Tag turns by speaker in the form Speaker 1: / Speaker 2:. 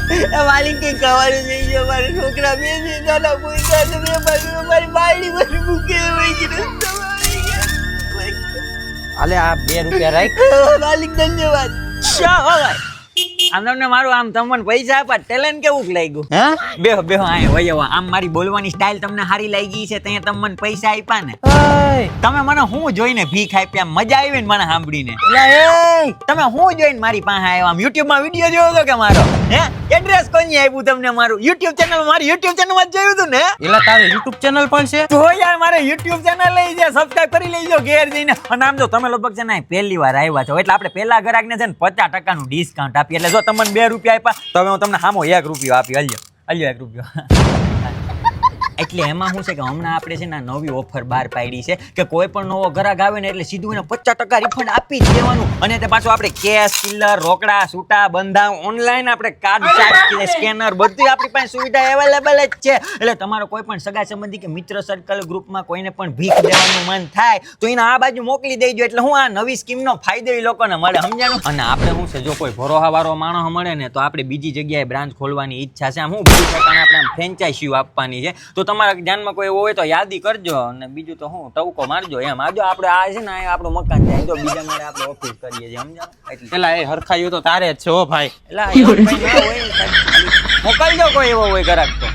Speaker 1: માલિક કે કવાનું નહીં જો મારા છોકરા બે નાના પૂછતા છે બે મારી બાયડી પર મૂકે
Speaker 2: આલે આ 2 રૂપિયા રાખ
Speaker 1: માલિક ધન્યવાદ
Speaker 2: આમ તમને મારું આમ તમને પૈસા આપા ટેલેન્ટ કેવું લાગ્યું
Speaker 1: હે
Speaker 2: બેહો બેહો આય વયો આમ મારી બોલવાની સ્ટાઇલ તમને સારી લાગી છે તો તમે મને પૈસા આપ્યા ને તમે મને હું જોઈને ભીખ આપ્યા મજા આવી ને મને સાંભળીને તમે હું જોઈને મારી પાસે આવ્યા આમ YouTube માં વિડિયો જોયો તો કે મારો હે એડ્રેસ કોની આપ્યું તમને મારું YouTube ચેનલ મારી YouTube ચેનલ માં જોયું તું ને
Speaker 3: એલા તારે YouTube ચેનલ પણ છે
Speaker 2: તો યાર મારે YouTube ચેનલ લઈ જાય સબસ્ક્રાઇબ કરી લેજો ઘેર જઈને અને આમ જો તમે લગભગ છે ને પહેલી વાર આવ્યા છો એટલે આપણે પહેલા ગ્રાહકને છે ને 50% નું ડિસ્કાઉન્ટ આપીએ એટલે જો તમને 2 રૂપિયા આપ્યા તો હવે હું તમને સામો 1 રૂપિયો આપી હલ્યો 1 રૂપિયો એટલે એમાં શું છે કે હમણાં આપણે છે ને નવી ઓફર બહાર પાડી છે કે કોઈ પણ નવો ગ્રાહક આવે ને એટલે સીધું એને 50% રિફંડ આપી જ દેવાનું અને તે પાછું આપણે કેશ ચિલ્લર રોકડા છૂટા બંધા ઓનલાઈન આપણે કાર્ડ સ્કેનર બધી આપણી પાસે સુવિધા અવેલેબલ જ છે એટલે તમારો કોઈ પણ સગા સંબંધી કે મિત્ર સર્કલ ગ્રુપમાં કોઈને પણ ભીખ દેવાનું મન થાય તો એને આ બાજુ મોકલી દેજો એટલે હું આ નવી સ્કીમનો ફાયદો એ લોકોને મળે સમજાણું અને આપણે શું છે જો કોઈ ભરોહાવાળો માણસ મળે ને તો આપણે બીજી જગ્યાએ બ્રાન્ચ ખોલવાની ઈચ્છા છે આમ હું બીજી પ્રકારના આપણે આમ ફ્રેન્ચાઇઝી આપવાની છે તો તમારા ધ્યાનમાં કોઈ એવો હોય તો યાદી કરજો અને બીજું તો હું ટવકો મારજો એમ આજો આપણે આ છે ને આપણું મકાન છે તો બીજા મારે આપણે ઓફિસ કરીએ છીએ સમજાણું એટલે
Speaker 3: એલા એ હરખાયું તો તારે જ છે હો ભાઈ
Speaker 2: એટલે એવું કંઈ ના હોય મોકલજો કોઈ એવો હોય ગ્રાહક તો